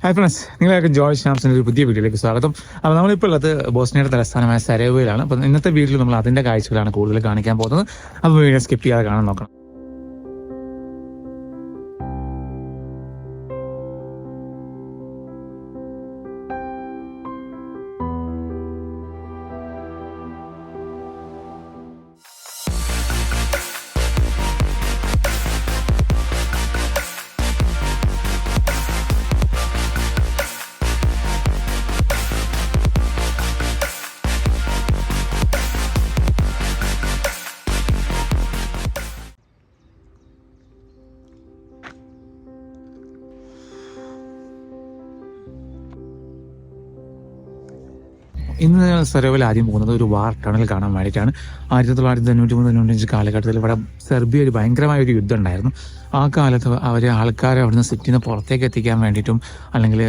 Hi friends, നിങ്ങളൊക്കെ ജോയ് ഷാംസിൻ്റെ ഒരു പുതിയ വീഡിയോയിലേക്ക് സ്വാഗതം. അപ്പോൾ നമ്മളിപ്പോൾ ഉള്ളത് ബോസ്നിയയുടെ തലസ്ഥാനമായ സരയോവയിലാണ്. അപ്പോൾ ഇന്നത്തെ വീഡിയോയിൽ നമ്മൾ അതിൻ്റെ കാഴ്ചകളാണ് കൂടുതൽ കാണിക്കാൻ പോകുന്നത്. അപ്പോൾ വീഡിയോ സ്കിപ്പ് ചെയ്യാതെ കാണാൻ നോക്കണം. ഇന്ന് സരയോവയിൽ ആദ്യം പോകുന്നത് ഒരു വാർ ടണൽ കാണാൻ വേണ്ടിയിട്ടാണ്. 1993-95 കാലഘട്ടത്തിൽ ഇവിടെ സെർബിയ ഒരു ഭയങ്കരമായ ഒരു യുദ്ധം ഉണ്ടായിരുന്നു. ആ കാലത്ത് ആൾക്കാരെ അവിടുന്ന് സിറ്റിന്ന് പുറത്തേക്ക് എത്തിക്കാൻ വേണ്ടിയിട്ടും അല്ലെങ്കിൽ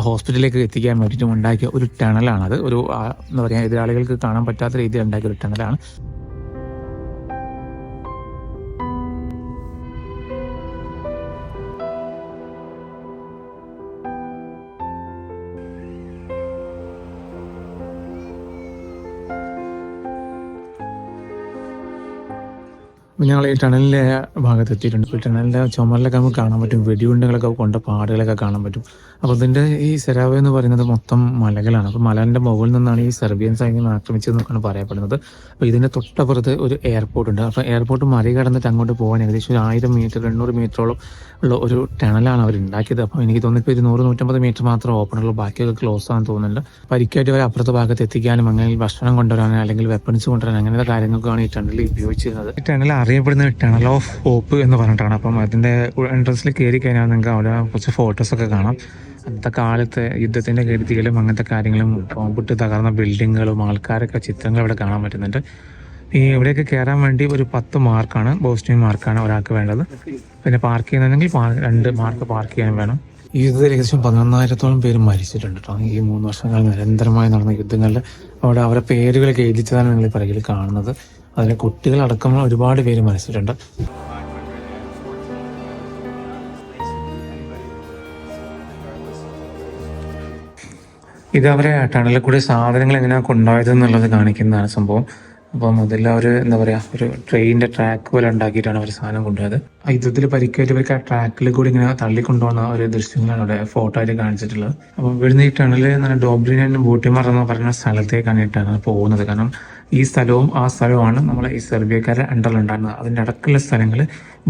ഹോസ്പിറ്റലിലേക്ക് എത്തിക്കാൻ വേണ്ടിയിട്ടും ഉണ്ടാക്കിയ ഒരു ടണലാണത്. ഒരു എന്താ പറയുക, എതിരാളികൾക്ക് കാണാൻ പറ്റാത്ത രീതിയിൽ ഉണ്ടാക്കിയ ഒരു ടണലാണ്. ഞങ്ങൾ ഈ ടണലിൻ്റെ ഭാഗത്ത് എത്തിയിട്ടുണ്ട്. ഈ ടണലിൻ്റെ ചുമരിലൊക്കെ നമുക്ക് കാണാൻ പറ്റും, വെടിയുണ്ടകളൊക്കെ കൊണ്ട പാടുകളൊക്കെ കാണാൻ പറ്റും. അപ്പോൾ ഇതിൻ്റെ ഈ സെരാവോ എന്ന് പറയുന്നത് മൊത്തം മലകളാണ്. അപ്പോൾ മലൻ്റെ മുകളിൽ നിന്നാണ് ഈ സെർബിയൻ സൈന്യം ആക്രമിച്ചതെന്നൊക്കെയാണ് പറയപ്പെടുന്നത്. അപ്പോൾ ഇതിൻ്റെ തൊട്ടപ്പുറത്ത് ഒരു എയർപോർട്ട് ഉണ്ട്. അപ്പോൾ എയർപോർട്ട് മറികടന്നിട്ട് അങ്ങോട്ട് പോകാൻ ഏകദേശം ഒരു 1000 മീറ്റർ 800 മീറ്ററോളം ഉള്ള ഒരു ടണലാണ് അവർ ഉണ്ടാക്കിയത്. അപ്പോൾ എനിക്ക് തോന്നിപ്പോൾ ഇത് 100-150 മീറ്റർ മാത്രം ഓപ്പൺ ഉള്ളൂ, ബാക്കിയൊക്കെ ക്ലോസ് ആണെന്ന് തോന്നുന്നുണ്ട്. പരിക്കായിട്ട് അവർ അപ്പുറത്തെ ഭാഗത്ത് എത്തിക്കാനും അങ്ങനെ ഭക്ഷണം കൊണ്ടുവരാനും അല്ലെങ്കിൽ വെപ്പൺസ് കൊണ്ടുവരാൻ അങ്ങനത്തെ കാര്യങ്ങൾക്കാണ് ഈ ടണൽ ഉപയോഗിച്ചിരുന്നത്. ഈ ടണൽ അറിയപ്പെടുന്ന ടണൽ ഓഫ് ഹോപ്പ് എന്ന് പറഞ്ഞിട്ടാണ്. അപ്പം അതിൻ്റെ എൻട്രൻസിൽ കയറി കഴിഞ്ഞാൽ നിങ്ങൾക്ക് അവിടെ കുറച്ച് ഫോട്ടോസൊക്കെ കാണാം. അന്നത്തെ കാലത്ത് യുദ്ധത്തിൻ്റെ കരുതികളും അങ്ങനത്തെ കാര്യങ്ങളും ബോംബിട്ട് തകർന്ന ബിൽഡിങ്ങുകളും ആൾക്കാരൊക്കെ ചിത്രങ്ങൾ ഇവിടെ കാണാൻ പറ്റുന്നുണ്ട്. ഈ ഇവിടെയൊക്കെ കയറാൻ വേണ്ടി ഒരു 10 മാർക്കാണ്, ബോസ്നിയൻ മാർക്കാണ് ഒരാൾക്ക് വേണ്ടത്. പിന്നെ പാർക്ക് ചെയ്യുന്നുണ്ടെങ്കിൽ 2 മാർക്ക് പാർക്ക് ചെയ്യാൻ വേണം. ഈ യുദ്ധത്തിൽ ഏകദേശം 11,000-ഓളം പേര് മരിച്ചിട്ടുണ്ട് കേട്ടോ. ഈ 3 വർഷങ്ങൾ നിരന്തരമായി നടന്ന യുദ്ധങ്ങളിൽ അവിടെ അവരുടെ പേരുകളൊക്കെ എഴുതിച്ചതാണ് നിങ്ങൾ ഈ പിറകിൽ കാണുന്നത്. അതിലെ കുട്ടികളടക്കം ഒരുപാട് പേര് മരിച്ചിട്ടുണ്ട്. ഇത് അവരെ ടണലിൽ കൂടി സാധനങ്ങൾ എങ്ങനെയാണ് കൊണ്ടുപോയത് എന്നുള്ളത് കാണിക്കുന്നതാണ് സംഭവം. അപ്പം അതിൽ അവർ എന്താ പറയുക, ഒരു ട്രെയിനിൻ്റെ ട്രാക്ക് പോലെ ഉണ്ടാക്കിയിട്ടാണ് അവർ സാധനം കൊണ്ടുപോയത്. ആ യുദ്ധത്തിൽ പരിക്കേറ്റവർക്ക് ആ ട്രാക്കിൽ കൂടി ഇങ്ങനെ തള്ളിക്കൊണ്ടുപോകുന്ന ഒരു ദൃശ്യങ്ങളാണ് അവിടെ ഫോട്ടോ ആയിട്ട് കാണിച്ചിട്ടുള്ളത്. അപ്പോൾ ഇവിടുന്ന് ഈ ടണൽ ഡോബ്ലിൻ ബൂട്ടിമാർ എന്ന് പറയുന്ന സ്ഥലത്തേക്കാണിട്ടാണ് പോകുന്നത്. കാരണം ഈ സ്ഥലവും ആ സ്ഥലവുമാണ് നമ്മളെ ഈ സെർബിയക്കാരുടെ അണ്ടറിലുണ്ടായിരുന്നത്. അതിൻ്റെ അടക്കമുള്ള സ്ഥലങ്ങൾ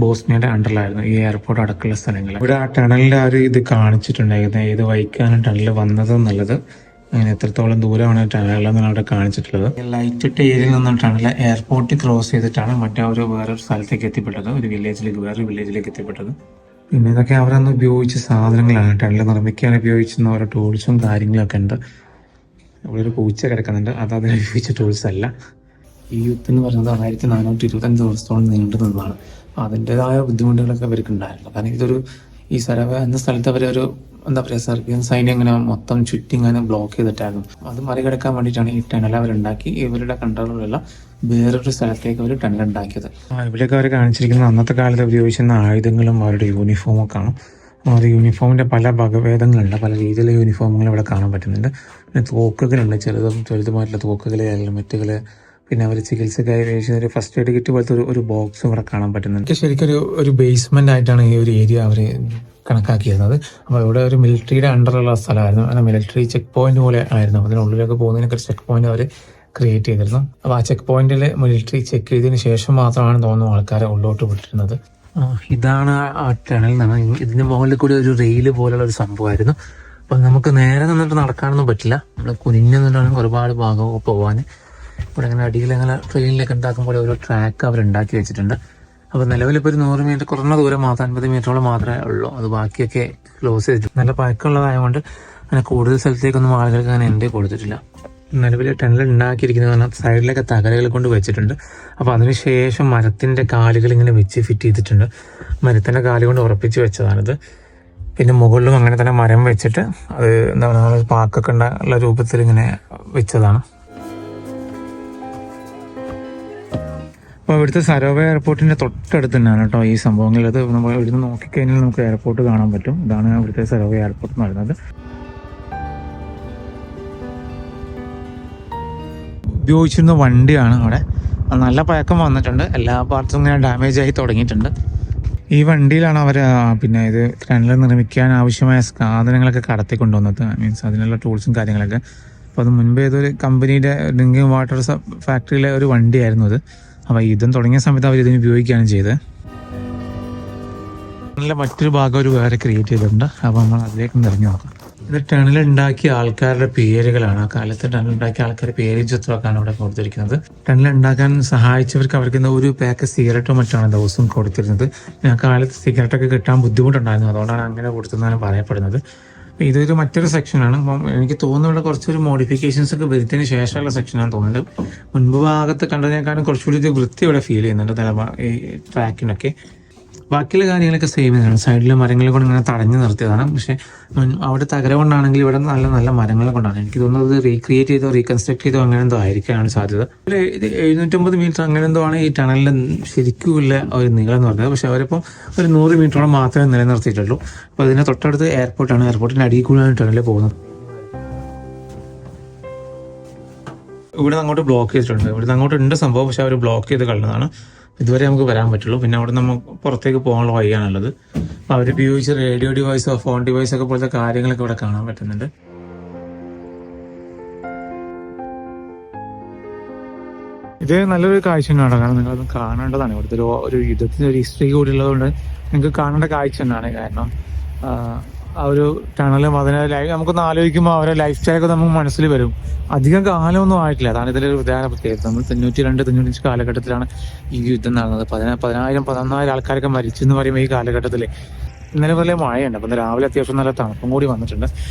ബോസ്നിയയുടെ അണ്ടറിലായിരുന്നു, ഈ എയർപോർട്ട് അടക്കമുള്ള സ്ഥലങ്ങൾ. ഇവിടെ ആ ടണലിൻ്റെ ആ ഒരു ഇത് കാണിച്ചിട്ടുണ്ടായിരുന്നു, ഏത് വഴിക്കാണ് ടണൽ വന്നത് എന്നുള്ളത്, അങ്ങനെ എത്രത്തോളം ദൂരമാണ് ടണലെന്നാണ് അവിടെ കാണിച്ചിട്ടുള്ളത്. ലൈറ്റ് ഇട്ട ഏരിയയിൽ നിന്നും ടണൽ എയർപോർട്ട് ക്രോസ് ചെയ്തിട്ടാണ് വേറൊരു സ്ഥലത്തേക്ക് എത്തിപ്പെട്ടത്, വേറൊരു വില്ലേജിലേക്ക് എത്തിപ്പെട്ടത്. പിന്നെ ഇതൊക്കെ അവരന്ന് ഉപയോഗിച്ച സാധനങ്ങളാണ്. ടണൽ നിർമ്മിക്കാൻ ഉപയോഗിച്ചിരുന്ന ഓരോ ടൂൾസും കാര്യങ്ങളൊക്കെ ഉണ്ട്. ഇവിടെ ഒരു പൂച്ച കിടക്കുന്നുണ്ട്, അത് അതിനെ ഉപയോഗിച്ച ടൂൾസ് അല്ല. ഈ യുദ്ധം എന്ന് പറയുന്നത് 1425 ദിവസത്തോളം നീണ്ടു നിന്നതാണ്. അതിൻ്റെതായ ബുദ്ധിമുട്ടുകളൊക്കെ അവർക്ക് ഉണ്ടായിരുന്നു. കാരണം ഈ സരയോവ എന്ന സ്ഥലത്ത് അവരൊരു എന്താ പറയുക, സെർബിയൻ സൈന്യം ഇങ്ങനെ മൊത്തം ചുറ്റി ഇങ്ങനെ ബ്ലോക്ക് ചെയ്തിട്ടായിരുന്നു. അത് മറികടക്കാൻ വേണ്ടിയിട്ടാണ് ഈ ടണൽ അവരുണ്ടാക്കി ഇവരുടെ കൺട്രോളിലുള്ള വേറൊരു സ്ഥലത്തേക്ക് അവർ ടണൽ ഉണ്ടാക്കിയത്. ഇവിടെയൊക്കെ അവർ കാണിച്ചിരിക്കുന്ന അന്നത്തെ കാലത്ത് ഉപയോഗിച്ചിരുന്ന ആയുധങ്ങളും അവരുടെ യൂണിഫോമൊക്കെ ആണ്. അവരുടെ യൂണിഫോമിൻ്റെ പല വകഭേദങ്ങളുണ്ട്, പല രീതിയിലുള്ള യൂണിഫോമുകൾ ഇവിടെ കാണാൻ പറ്റുന്നുണ്ട്. പിന്നെ തോക്കുകളുണ്ട്, ചെറുതുമായിട്ടുള്ള തോക്കുകൾ, ഹെൽമെറ്റുകൾ. പിന്നെ അവർ ചികിത്സക്കായി ഉപയോഗിക്കുന്ന ഒരു ഫസ്റ്റ് എയ്ഡ് കിറ്റ് പോലത്തെ ഒരു ബോക്സും ഇവിടെ കാണാൻ പറ്റുന്നുണ്ട്. ശരിക്കും ഒരു ബേസ്മെന്റ് ആയിട്ടാണ് ഈ ഒരു ഏരിയ അവർ കണക്കാക്കിയിരുന്നത്. അപ്പോൾ ഇവിടെ ഒരു മിലിറ്ററിയുടെ അണ്ടറുള്ള സ്ഥലമായിരുന്നു, അങ്ങനെ മിലിറ്ററി ചെക്ക് പോയിന്റ് പോലെ ആയിരുന്നു. അതിനുള്ളിലൊക്കെ പോകുന്നതിനൊക്കെ ചെക്ക് പോയിന്റ് അവർ ക്രിയേറ്റ് ചെയ്തിരുന്നു. അപ്പോൾ ആ ചെക്ക് പോയിന്റിൽ മിലിറ്ററി ചെക്ക് ചെയ്തതിന് ശേഷം മാത്രമാണ് തോന്നുന്നു ആൾക്കാരെ ഉള്ളോട്ട് വിട്ടിരുന്നത്. ഇതാണ് ആ ടണൽ എന്നാണ്. ഇതിന് മുകളിൽ കൂടി ഒരു റെയിൽ പോലുള്ള ഒരു സംഭവമായിരുന്നു. അപ്പം നമുക്ക് നേരെ നിന്നിട്ട് നടക്കാനൊന്നും പറ്റില്ല, നമ്മൾ കുനിഞ്ഞു നിന്നിട്ടാണ് ഒരുപാട് ഭാഗമൊക്കെ പോകാൻ. ഇവിടെ അങ്ങനെ അടിയിൽ അങ്ങനെ ട്രെയിനിലൊക്കെ ഉണ്ടാക്കുമ്പോൾ ഓരോ ട്രാക്ക് അവരുണ്ടാക്കി വെച്ചിട്ടുണ്ട്. അപ്പോൾ നിലവിലിപ്പോൾ ഒരു 100 മീറ്റർ കുറഞ്ഞ ദൂരം മാത്രം, 50 മീറ്ററോളം മാത്രമേ ഉള്ളൂ. അത് ബാക്കിയൊക്കെ ക്ലോസ് ചെയ്തിട്ടുണ്ട്. നല്ല പഴക്കമുള്ളതായതുകൊണ്ട് അങ്ങനെ കൂടുതൽ സ്ഥലത്തേക്കൊന്നും ആളുകൾക്ക് അങ്ങനെ എൻട്രി കൊടുത്തിട്ടില്ല. നിലവിൽ ടണൽ ഉണ്ടാക്കിയിരിക്കുന്നത് പറഞ്ഞാൽ സൈഡിലൊക്കെ തകരകൾ കൊണ്ട് വെച്ചിട്ടുണ്ട്. അപ്പോൾ അതിനുശേഷം മരത്തിൻ്റെ കാലുകൾ ഇങ്ങനെ വെച്ച് ഫിറ്റ് ചെയ്തിട്ടുണ്ട്. മരത്തിൻ്റെ കാല് കൊണ്ട് ഉറപ്പിച്ച് വെച്ചതാണിത്. പിന്നെ മുകളിലും അങ്ങനെ തന്നെ മരം വെച്ചിട്ട് അത് എന്താ പറയുക, പാക്കൊക്കെ ഉള്ള രൂപത്തിൽ ഇങ്ങനെ വെച്ചതാണ്. അപ്പോൾ ഇവിടുത്തെ സരോവ എയർപോർട്ടിൻ്റെ തൊട്ടടുത്ത് തന്നെയാണ് കേട്ടോ ഈ സംഭവങ്ങൾ. അത് നമ്മൾ ഇവിടുന്ന് നോക്കിക്കഴിഞ്ഞാൽ നമുക്ക് എയർപോർട്ട് കാണാൻ പറ്റും. ഇതാണ് ഇവിടുത്തെ സരോവ എയർപോർട്ട് എന്ന് പറയുന്നത്. ഉപയോഗിച്ചിരുന്ന വണ്ടിയാണ് അവിടെ. നല്ല പഴക്കം വന്നിട്ടുണ്ട്, എല്ലാ പാർട്സും ഇങ്ങനെ ഡാമേജ് ആയി തുടങ്ങിയിട്ടുണ്ട്. ഈ വണ്ടിയിലാണ് അവർ പിന്നെ ഇത് ടണൽ നിർമ്മിക്കാൻ ആവശ്യമായ സാധനങ്ങളൊക്കെ കടത്തി കൊണ്ടുവന്നത്. മീൻസ് അതിനുള്ള ടൂൾസും കാര്യങ്ങളൊക്കെ. അപ്പോൾ അത് മുൻപേ ഏതൊരു കമ്പനിയുടെ ഡ്രിങ്കിങ് വാട്ടർ ഫാക്ടറിയിലെ ഒരു വണ്ടിയായിരുന്നു അത്. അപ്പോൾ യുദ്ധം തുടങ്ങിയ സമയത്ത് അവർ ഇതിന് ഉപയോഗിക്കുകയാണ് ചെയ്തത്. ടണലിലെ മറ്റൊരു ഭാഗം ഒരു വേറെ ക്രിയേറ്റ് ചെയ്തിട്ടുണ്ട്. അപ്പോൾ നമ്മൾ അതിലേക്ക് നിറഞ്ഞു നോക്കാം. ഇത് ടണൽ ഉണ്ടാക്കിയ ആൾക്കാരുടെ പേരുകളാണ്. ആ കാലത്ത് ടണൽ ഉണ്ടാക്കിയ ആൾക്കാരുടെ പേര് ചിത്രമൊക്കെയാണ് ഇവിടെ കൊടുത്തിരിക്കുന്നത്. ടണൽ ഉണ്ടാക്കാൻ സഹായിച്ചവർക്ക് അവർക്ക് ഒരു പാക്ക് സിഗരറ്റോ മറ്റാണ് ദിവസവും കൊടുത്തിരുന്നത്. ആ കാലത്ത് സിഗരറ്റൊക്കെ കിട്ടാൻ ബുദ്ധിമുട്ടുണ്ടായിരുന്നു, അതുകൊണ്ടാണ് അങ്ങനെ കൊടുത്തതെന്നാണ് പറയപ്പെടുന്നത്. ഇതൊരു മറ്റൊരു സെക്ഷനാണ്. അപ്പം എനിക്ക് തോന്നുന്നുള്ള കുറച്ചൊരു മോഡിഫിക്കേഷൻസ് ഒക്കെ വരുത്തിയതിന് ശേഷമുള്ള സെക്ഷനാണ് തോന്നുന്നത്. മുൻപ് ഭാഗത്ത് കണ്ടതിനേക്കാളും കുറച്ചുകൂടി വൃത്തി ഇവിടെ ഫീൽ ചെയ്യുന്നുണ്ട് ഈ ട്രാക്കിനൊക്കെ. ബാക്കിയുള്ള കാര്യങ്ങളൊക്കെ സെയിം തന്നെയാണ്. സൈഡിലെ മരങ്ങൾ കൊണ്ട് ഇങ്ങനെ തടഞ്ഞു നിർത്തിയതാണ്. പക്ഷേ അവിടെ തകര കൊണ്ടാണെങ്കിൽ ഇവിടെ നല്ല നല്ല മരങ്ങൾ കൊണ്ടാണ്. എനിക്ക് തോന്നുന്നത് റീക്രിയേറ്റ് ചെയ്തോ റീകൺസ്ട്രക്ട് ചെയ്തോ അങ്ങനെ എന്തോ ആയിരിക്കാനാണ് സാധ്യത. 750 മീറ്റർ അങ്ങനെ എന്തോ ആണ് ഈ ടണലിൻ്റെ ശരിക്കുമുള്ള ഒരു നീളം എന്ന് പറഞ്ഞത്. പക്ഷേ അവരിപ്പം ഒരു 100 മീറ്ററോളം മാത്രമേ നിലനിർത്തിയിട്ടുള്ളൂ. അപ്പോൾ അതിന് തൊട്ടടുത്ത് എയർപോർട്ടാണ്. എയർപോർട്ടിൻ്റെ അടിയിൽ കൂടിയാണ് ടണലിൽ പോകുന്നത്. ഇവിടെ അങ്ങോട്ട് ബ്ലോക്ക് ചെയ്തിട്ടുണ്ട്. ഇവിടുന്ന് അങ്ങോട്ട് ഉണ്ട് സംഭവം, പക്ഷെ അവർ ബ്ലോക്ക് ചെയ്ത് കളഞ്ഞതാണ്. ഇതുവരെ നമുക്ക് വരാൻ പറ്റുള്ളൂ. പിന്നെ അവിടെ നമുക്ക് പുറത്തേക്ക് പോകാനുള്ള വഴിയാണുള്ളത്. അപ്പോൾ അവർ ഉപയോഗിച്ച് റേഡിയോ ഡിവൈസോ ഫോൺ ഡിവൈസൊക്കെ പോലത്തെ കാര്യങ്ങളൊക്കെ ഇവിടെ കാണാൻ പറ്റുന്നുണ്ട്. ഇത് നല്ലൊരു കാഴ്ച തന്നെയാണ്. കാരണം നിങ്ങളത് കാണേണ്ടതാണ്. ഇവിടുത്തെ ഒരു യുദ്ധത്തിന് ഒരു ഹിസ്റ്ററി കൂടി ഉള്ളതുകൊണ്ട് നിങ്ങൾക്ക് കാണേണ്ട കാഴ്ച തന്നെയാണ്. കാരണം ആ ഒരു ടണലും അതിനെ നമുക്കൊന്ന് ആലോചിക്കുമ്പോൾ അവരെ ലൈഫ് സ്റ്റൈലൊക്കെ നമുക്ക് മനസ്സിൽ വരും. അധികം കാലമൊന്നും ആയിട്ടില്ല. അതാണ് ഇതിലൊരു പ്രധാന പ്രത്യേകത. നമ്മൾ 92-95 കാലഘട്ടത്തിലാണ് ഈ യുദ്ധം നടന്നത്. 10,000-11,000 ആൾക്കാരൊക്കെ മരിച്ചു എന്ന് പറയുമ്പോൾ ഈ കാലഘട്ടത്തിൽ ഇന്നലെ പോലെ മഴയുണ്ട്. അപ്പം രാവിലെ അത്യാവശ്യം നല്ല തണുപ്പും കൂടി വന്നിട്ടുണ്ട്.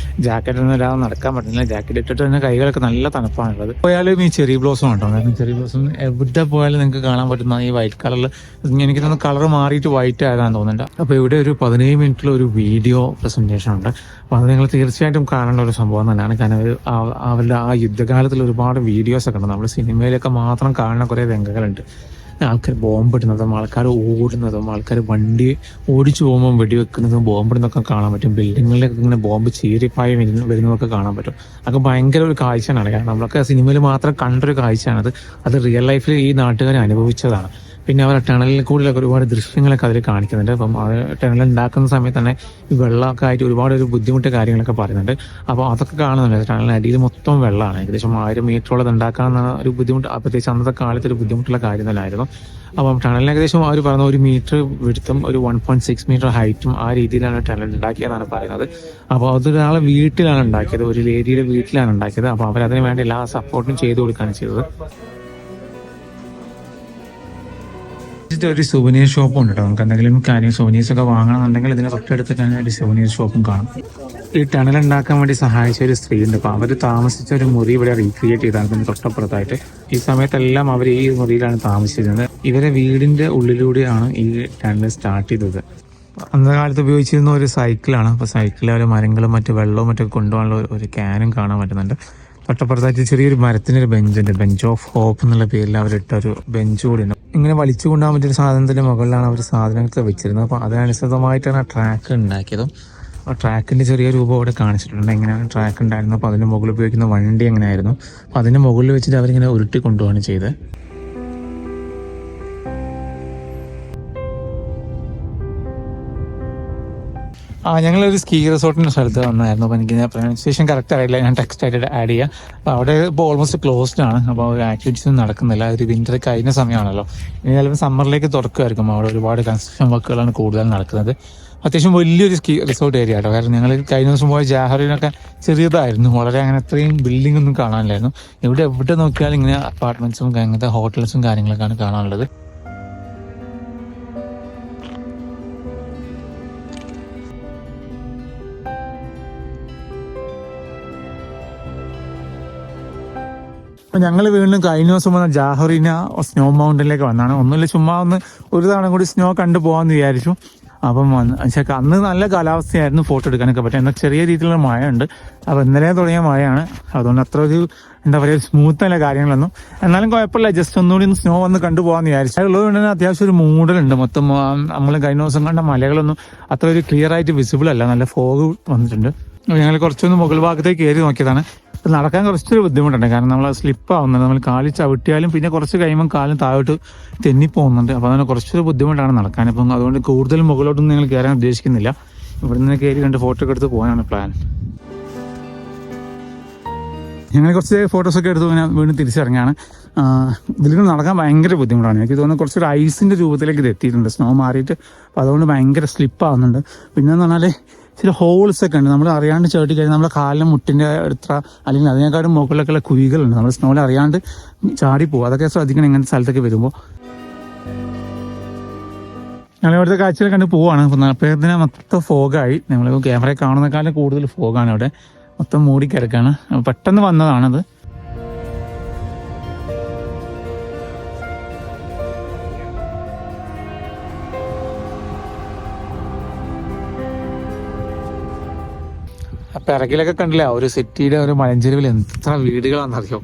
ജാക്കറ്റൊന്നും ഇല്ലാതെ നടക്കാൻ പറ്റുന്നില്ല. ജാക്കറ്റ് ഇട്ടിട്ട് തന്നെ കൈകളൊക്കെ നല്ല തണുപ്പാണുള്ളത്. പോയാലും ഈ ചെറി ബ്ലോസം ഉണ്ടോ? കാരണം ചെറി ബ്ലോസം എവിടെ പോയാലും നിങ്ങൾക്ക് കാണാൻ പറ്റുന്ന ഈ വൈറ്റ് കളറിൽ എനിക്ക് തോന്നുന്നു കളർ മാറിയിട്ട് വൈറ്റ് ആയതാണെന്ന് തോന്നുന്നുണ്ട്. അപ്പോൾ ഇവിടെ ഒരു 17 മിനിറ്റിൽ ഒരു വീഡിയോ പ്രസന്റേഷൻ ഉണ്ട്. അപ്പോൾ അത് നിങ്ങൾ തീർച്ചയായിട്ടും കാണേണ്ട ഒരു സംഭവം തന്നെയാണ്. കാരണം അവരുടെ ആ യുദ്ധകാലത്തിൽ ഒരുപാട് വീഡിയോസൊക്കെ ഉണ്ട്. നമ്മൾ സിനിമയിലൊക്കെ മാത്രം കാണുന്ന കുറേ രംഗങ്ങളുണ്ട്. ആൾക്കാർ ബോംബിടുന്നതും ആൾക്കാർ ഓടുന്നതും ആൾക്കാർ വണ്ടി ഓടിച്ചു പോകുമ്പോൾ വെടിവെക്കുന്നതും ബോംബിടുന്നതൊക്കെ കാണാൻ പറ്റും. ബിൽഡിങ്ങിലൊക്കെ ഇങ്ങനെ ബോംബ് ചീറിപ്പായി വരുന്നതൊക്കെ കാണാൻ പറ്റും. അതൊക്കെ ഭയങ്കര ഒരു കാഴ്ചയാണ്. കാരണം നമ്മളൊക്കെ സിനിമയിൽ മാത്രം കണ്ടൊരു കാഴ്ചയാണത്. അത് റിയൽ ലൈഫിൽ ഈ നാട്ടുകാർ അനുഭവിച്ചതാണ്. പിന്നെ അവർ ടണലിൽ കൂടുതലൊക്കെ ഒരുപാട് ദൃശ്യങ്ങളൊക്കെ അതിൽ കാണിക്കുന്നുണ്ട്. അപ്പം അത് ടണൽ ഉണ്ടാക്കുന്ന സമയത്ത് തന്നെ ഈ വെള്ളമൊക്കെ ആയിട്ട് ഒരുപാട് ഒരു ബുദ്ധിമുട്ട് കാര്യങ്ങളൊക്കെ പറയുന്നുണ്ട്. അപ്പോൾ അതൊക്കെ കാണുന്നുണ്ട്. ടണലിൻ്റെ അടിയിൽ മൊത്തം വെള്ളമാണ്. ഏകദേശം 1000 മീറ്ററോളം ഉണ്ടാക്കാമെന്നാണ് ഒരു ബുദ്ധിമുട്ട്. പ്രത്യേകിച്ച് അന്നത്തെ കാലത്ത് ഒരു ബുദ്ധിമുട്ടുള്ള കാര്യം തന്നെയായിരുന്നു. അപ്പം ടണലിന് ഏകദേശം അവർ പറഞ്ഞ 1 മീറ്റർ വിടുത്തും ഒരു 1.6 മീറ്റർ ഹൈറ്റും ആ രീതിയിലാണ് ടണൽ ഉണ്ടാക്കിയതെന്നാണ് പറയുന്നത്. അപ്പോൾ അതൊരാളെ വീട്ടിലാണ് ഉണ്ടാക്കിയത്, ഒരു ലേഡിയുടെ വീട്ടിലാണ് ഉണ്ടാക്കിയത്. അപ്പോൾ അവരതിന് വേണ്ടി എല്ലാ സപ്പോർട്ടും ചെയ്തു കൊടുക്കുകയാണ് ചെയ്തത്. ഒരു സുവനീർ ഷോപ്പും ഉണ്ട് കേട്ടോ. നമുക്ക് എന്തെങ്കിലും കാര്യം സുവനീർസ് ഒക്കെ വാങ്ങണമെന്നുണ്ടെങ്കിൽ ഇതിന് തൊട്ടടുത്ത് തന്നെ ഒരു സുവനീർ ഷോപ്പും കാണും. ഈ ടണൽ ഉണ്ടാക്കാൻ വേണ്ടി സഹായിച്ച ഒരു സ്ത്രീ ഉണ്ട്. അപ്പോൾ അവർ താമസിച്ച ഒരു മുറി ഇവിടെ റീക്രിയേറ്റ് ചെയ്താണ് ഇതിന് തൊട്ടപ്പുറത്തായിട്ട്. ഈ സമയത്തെല്ലാം അവർ ഈ മുറിയിലാണ് താമസിച്ചിരുന്നത്. ഇവരെ വീടിന്റെ ഉള്ളിലൂടെയാണ് ഈ ടണൽ സ്റ്റാർട്ട് ചെയ്തത്. അന്നത്തെ കാലത്ത് ഉപയോഗിച്ചിരുന്ന ഒരു സൈക്കിളാണ്. അപ്പോൾ സൈക്കിളിൽ ഒരു മരങ്ങളും മറ്റു വെള്ളവും മറ്റൊക്കെ കൊണ്ടുപോകാനുള്ള ഒരു ക്യാനും കാണാൻ പറ്റുന്നുണ്ട്. തൊട്ടപ്പുറത്തായിട്ട് ചെറിയൊരു മരത്തിനൊരു ബെഞ്ചുണ്ട്. ബെഞ്ച് ഓഫ് ഹോപ്പ് എന്നുള്ള പേരിൽ അവരിട്ട ഒരു ബെഞ്ച് കൂടി ഉണ്ട്. ഇങ്ങനെ വലിച്ചു കൊണ്ടുപോകാൻ പറ്റിയൊരു സാധനത്തിൻ്റെ മുകളിലാണ് അവർ സാധനങ്ങളൊക്കെ വെച്ചിരുന്നത്. അപ്പോൾ അതിനനുസൃതമായിട്ടാണ് ആ ട്രാക്ക് ഉണ്ടാക്കിയതും. ആ ട്രാക്കിൻ്റെ ചെറിയ രൂപം അവിടെ കാണിച്ചിട്ടുണ്ട്. എങ്ങനെയാണ് ട്രാക്ക് ഉണ്ടായിരുന്നത്, അപ്പോൾ അതിൻ്റെ മുകളിൽ ഉപയോഗിക്കുന്ന വണ്ടി എങ്ങനെയായിരുന്നു, അപ്പോൾ അതിൻ്റെ മുകളിൽ വെച്ചിട്ട് അവരിങ്ങനെ ഉരുട്ടി കൊണ്ടുപോവാണ് ചെയ്തത്. ഞങ്ങളൊരു സ്കീ റിസോർട്ടിൻ്റെ സ്ഥലത്ത് വന്നായിരുന്നു. അപ്പോൾ എനിക്ക് പ്രൊനൗൺസിയേഷൻ കറക്റ്റ് അറിയില്ല, ഞാൻ ടെക്സ്റ്റ് ആയിട്ട് ആഡ് ചെയ്യാം. അപ്പോൾ അവിടെ ഇപ്പോൾ ഓൾമോസ്റ്റ് ക്ലോസ്ഡ് ആണ്. അപ്പോൾ ആക്ടിവിറ്റീസ് ഒന്നും നടക്കുന്നില്ല. ഒരു വിൻ്റർ കഴിഞ്ഞ സമയമാണല്ലോ. ഇനി ചിലപ്പോൾ സമ്മറിലേക്ക് തുറക്കുമായിരിക്കും. അവിടെ ഒരുപാട് കൺസ്ട്രക്ഷൻ വർക്കുകളാണ് കൂടുതൽ നടക്കുന്നത്. അത്യാവശ്യം വലിയൊരു സ്കീ റിസോർട്ട് ഏരിയ ആട്ടോ. കാരണം ഞങ്ങൾ കഴിഞ്ഞ ദിവസം പോയ ജാഹറിനൊക്കെ ചെറിയതായിരുന്നു. വളരെ അങ്ങനെ അത്രയും ബിൽഡിംഗ് ഒന്നും കാണാനില്ലായിരുന്നു. എവിടെ നോക്കിയാലും ഇങ്ങനെ അപ്പാർട്ട്മെന്റ്സും അങ്ങനത്തെ ഹോട്ടൽസും കാര്യങ്ങളൊക്കെയാണ് കാണാനുള്ളത്. ഞങ്ങൾ വീണ്ടും കഴിഞ്ഞ ദിവസം വന്ന ജാഹറിന സ്നോ മൗണ്ടനിലേക്ക് വന്നാണ്. ഒന്നുമില്ല, ചുമ്മാ ഒരു തവണ കൂടി സ്നോ കണ്ടു പോകാമെന്ന് വിചാരിച്ചു. അപ്പം അന്ന് നല്ല കാലാവസ്ഥയായിരുന്നു ഫോട്ടോ എടുക്കാനൊക്കെ പറ്റും. എന്നാൽ ചെറിയ രീതിയിലുള്ള മഴയുണ്ട്. അപ്പോൾ ഇന്നലെ തുടങ്ങിയ മഴയാണ്, അതുകൊണ്ട് അത്ര ഒരു എന്താ പറയുക സ്മൂത്ത് അല്ല കാര്യങ്ങളൊന്നും. എന്നാലും കുഴപ്പമില്ല, ജസ്റ്റ് ഒന്നുകൂടി സ്നോ വന്ന് കണ്ടുപോകാമെന്ന് വിചാരിച്ചു. ഉള്ളതുകൊണ്ട് തന്നെ അത്യാവശ്യം ഒരു മൂടലുണ്ട്. മൊത്തം നമ്മൾ കഴിഞ്ഞ ദിവസം കണ്ട മലകളൊന്നും അത്ര ഒരു ക്ലിയർ ആയിട്ട് വിസിബിൾ അല്ല, നല്ല ഫോഗ് വന്നിട്ടുണ്ട്. ഞങ്ങൾ കുറച്ചൊന്ന് മുകൾ ഭാഗത്തേക്ക് കയറി നോക്കിയതാണ്. നടക്കാൻ കുറച്ചൊരു ബുദ്ധിമുട്ടുണ്ട്, കാരണം നമ്മൾ സ്ലിപ്പ് ആവുന്നുണ്ട്. നമ്മൾ കാലിൽ ചവിട്ടിയാലും പിന്നെ കുറച്ച് കഴിയുമ്പോൾ കാലും താഴോട്ട് തെന്നിപ്പോകുന്നുണ്ട്. അപ്പോൾ അതിന് കുറച്ചൊരു ബുദ്ധിമുട്ടാണ് നടക്കാൻ. അപ്പം അതുകൊണ്ട് കൂടുതൽ മുകളിലോട്ടൊന്നും ഞങ്ങൾ കയറാൻ ഉദ്ദേശിക്കുന്നില്ല. ഇവിടെ നിന്ന് കയറി 2 ഫോട്ടോ ഒക്കെ എടുത്ത് പോകാനാണ് പ്ലാൻ. ഞങ്ങൾ കുറച്ച് ഫോട്ടോസൊക്കെ എടുത്ത് ഇങ്ങനെ വീണ്ടും തിരിച്ചിറങ്ങിയാണ്. ഇതിൽ നടക്കാൻ ഭയങ്കര ബുദ്ധിമുട്ടാണ്. എനിക്ക് തോന്നുന്നു കുറച്ചൊരു ഐസിൻ്റെ രൂപത്തിലേക്ക് ഇത് എത്തിയിട്ടുണ്ട്, സ്നോ മാറിയിട്ട്. അപ്പോൾ അതുകൊണ്ട് ഭയങ്കര സ്ലിപ്പാവുന്നുണ്ട്. പിന്നെന്ന് പറഞ്ഞാൽ ചില ഹോൾസ് ഒക്കെ ഉണ്ട്, നമ്മൾ അറിയാണ്ട് ചവിട്ടി കഴിഞ്ഞാൽ നമ്മുടെ കാലിലും മുട്ടിൻ്റെ അടുത്ത അല്ലെങ്കിൽ അതിനേക്കാളും മുകളിലൊക്കെയുള്ള കുഴികളുണ്ട്, നമ്മൾ സ്നോയിൽ അറിയാണ്ട് ചാടിപ്പോകും. അതൊക്കെ ശ്രദ്ധിക്കണം ഇങ്ങനത്തെ സ്ഥലത്തൊക്കെ വരുമ്പോൾ. ഞങ്ങൾ ഇവിടുത്തെ കാഴ്ചകൾ കണ്ട് പോവാണ്. അപ്പോഴത്തേന് മൊത്തം ഫോഗായി. നമ്മൾ ക്യാമറയിൽ കാണുന്നേക്കാളും കൂടുതൽ ഫോഗാണ് ഇവിടെ, മൊത്തം മൂടിക്കിടക്കാണ്. പെട്ടെന്ന് വന്നതാണത്. പിറകിലൊക്കെ കണ്ടില്ല, ഒരു സിറ്റിയുടെ ഒരു മലഞ്ചെരുവിൽ എത്ര വീടുകളാണെന്നറിയോ.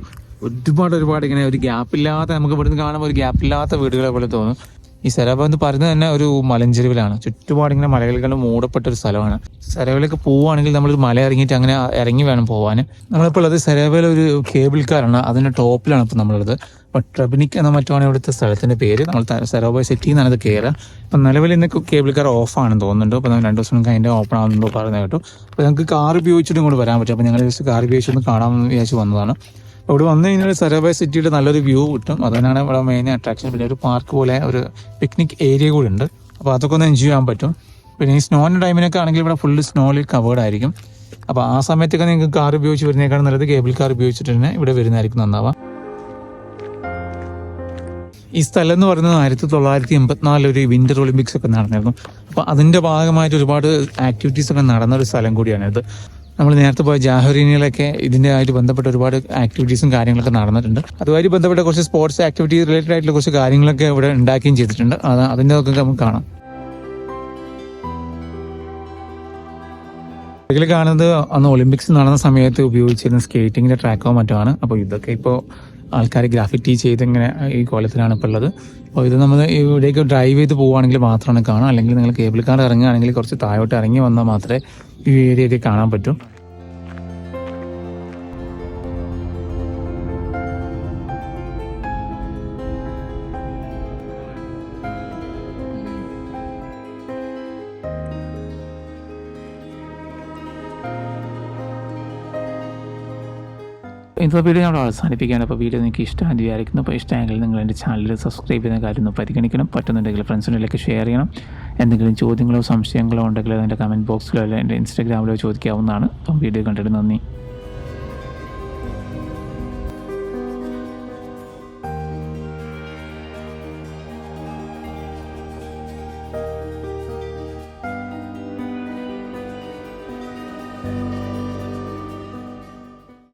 ഒരുപാട് ഇങ്ങനെ ഒരു ഗ്യാപ്പില്ലാത്ത, നമുക്ക് ഇവിടുന്ന് കാണുമ്പോൾ ഒരു ഗ്യാപ്പില്ലാത്ത വീടുകളെ പോലെ തോന്നും. ഈ സെരവ എന്ന് പറയുന്നത് തന്നെ ഒരു മലഞ്ചെരുവിലാണ്. ചുറ്റുപാട് ഇങ്ങനെ മലകൾ മൂടപ്പെട്ട ഒരു സ്ഥലമാണ്. സെരവയിലേക്ക് പോവുകയാണെങ്കിൽ നമ്മളൊരു മല ഇറങ്ങിയിട്ട് അങ്ങനെ ഇറങ്ങി വേണം പോകാൻ. നമ്മളിപ്പോൾ ഉള്ളത് സെരവയിലെ ഒരു കേബിൾ കാറാണ്, അതിൻ്റെ ടോപ്പിലാണ് ഇപ്പോൾ നമ്മളുള്ളത്. അപ്പോൾ ട്രെബനിക് എന്ന മറ്റുമാണ് ഇവിടുത്തെ സ്ഥലത്തിൻ്റെ പേര്. നമ്മൾ സെരവ സിറ്റിയിൽ നിന്നാണ് ഇത് കയറുക. അപ്പം നിലവിൽ ഇന്ന് കേബിൾ കാർ ഓഫാണെന്ന് തോന്നുന്നുണ്ട്. അപ്പോൾ 2 ദിവസം മുമ്പ് അതിൻ്റെ ഓപ്പൺ ആകുന്നുണ്ടോ പറയുന്നത് കേട്ടോ. അപ്പോൾ ഞങ്ങൾക്ക് കാർ ഉപയോഗിച്ചിട്ടും കൂടി വരാൻ പറ്റും. അപ്പോൾ ഞങ്ങൾ ജസ്റ്റ് കാർ ഉപയോഗിച്ചൊന്ന് കാണാമെന്ന് വിചാരിച്ച് വന്നതാണ്. ഇവിടെ വന്നു കഴിഞ്ഞാൽ സെരവ സിറ്റിയുടെ നല്ലൊരു വ്യൂ കിട്ടും. അതിനാണ് ഇവിടെ മെയിൻ അട്രാക്ഷൻ. പിന്നെ ഒരു പാർക്ക് പോലെ ഒരു പിക്നിക് ഏരിയ കൂടി ഉണ്ട്. അപ്പോൾ അതൊക്കെ ഒന്ന് എൻജോയ് ചെയ്യാൻ പറ്റും. പിന്നെ ഈ സ്നോൻ്റെ ടൈമിനൊക്കെ ആണെങ്കിൽ ഇവിടെ ഫുള്ള് സ്നോയിൽ കവേർഡ് ആയിരിക്കും. അപ്പോൾ ആ സമയത്തൊക്കെ നിങ്ങൾക്ക് കാർ ഉപയോഗിച്ച് വരുന്നേക്കാളും നല്ലത് കേബിൾ കാർ ഉപയോഗിച്ചിട്ട് തന്നെ ഇവിടെ വരുന്നതായിരിക്കും നന്നാവുക. ഈ സ്ഥലം എന്ന് പറയുന്നത് 1984 ഒരു വിന്റർ ഒളിമ്പിക്സ് ഒക്കെ നടന്നിരുന്നു. അപ്പോൾ അതിൻ്റെ ഭാഗമായിട്ട് ഒരുപാട് ആക്ടിവിറ്റീസ് ഒക്കെ നടന്നൊരു സ്ഥലം കൂടിയാണിത്. നമ്മൾ നേരത്തെ പോയ ജാഹ്റീനിലൊക്കെ ഇതിൻ്റെ ആയിട്ട് ബന്ധപ്പെട്ട ഒരുപാട് ആക്ടിവിറ്റീസും കാര്യങ്ങളൊക്കെ നടന്നിട്ടുണ്ട്. അതുമായി ബന്ധപ്പെട്ട കുറച്ച് സ്പോർട്സ് ആക്ടിവിറ്റി റിലേറ്റഡ് ആയിട്ടുള്ള കുറച്ച് കാര്യങ്ങളൊക്കെ ഇവിടെ ഉണ്ടാക്കുകയും ചെയ്തിട്ടുണ്ട്. അതിൻ്റെ ഒക്കെ നമുക്ക് കാണാം. ഇതിൽ കാണുന്നത് അന്ന് ഒളിമ്പിക്സ് നടന്ന സമയത്ത് ഉപയോഗിച്ചിരുന്ന സ്കേറ്റിങ്ങിൻ്റെ ട്രാക്കോ മറ്റോ ആണ്. അപ്പോൾ ഇതൊക്കെ ഇപ്പോൾ ആൾക്കാർ ഗ്രാഫിറ്റി ചെയ്തിങ്ങനെ ഈ കോലത്തിലാണ് ഇപ്പോൾ ഉള്ളത്. അപ്പോൾ ഇത് നമ്മൾ ഇവിടേക്ക് ഡ്രൈവ് ചെയ്ത് പോവുകയാണെങ്കിൽ മാത്രമാണ് കാണാം. അല്ലെങ്കിൽ നിങ്ങൾ കേബിൾ കാർ ഇറങ്ങുകയാണെങ്കിൽ കുറച്ച് താഴോട്ട് ഇറങ്ങി വന്നാൽ മാത്രമേ ഈ ഏരിയയിൽ കാണാൻ പറ്റും. ഇന്നത്തെ വീഡിയോ നമ്മൾ അവസാനിപ്പിക്കുകയാണ്. അപ്പോൾ വീഡിയോ നിങ്ങൾക്ക് ഇഷ്ടമാണെന്ന് വിചാരിക്കുന്നു. അപ്പോൾ ഇഷ്ടമെങ്കിൽ നിങ്ങൾ എൻ്റെ ചാനൽ സബ്സ്ക്രൈബ് ചെയ്യുന്ന കാര്യം ഒന്ന് പരിഗണിക്കണം. പറ്റുന്നുണ്ടെങ്കിൽ ഫ്രണ്ട്സിനിലേക്ക് ഷെയർ ചെയ്യണം. എന്തെങ്കിലും ചോദ്യങ്ങളോ സംശയങ്ങളോ ഉണ്ടെങ്കിൽ അതിൻ്റെ കമൻറ്റ് ബോക്സിലോ അല്ലെങ്കിൽ എൻ്റെ ഇൻസ്റ്റാഗ്രാമിലോ ചോദിക്കാവുന്നതാണ്. അപ്പം വീഡിയോ കണ്ടിട്ട് നന്ദി.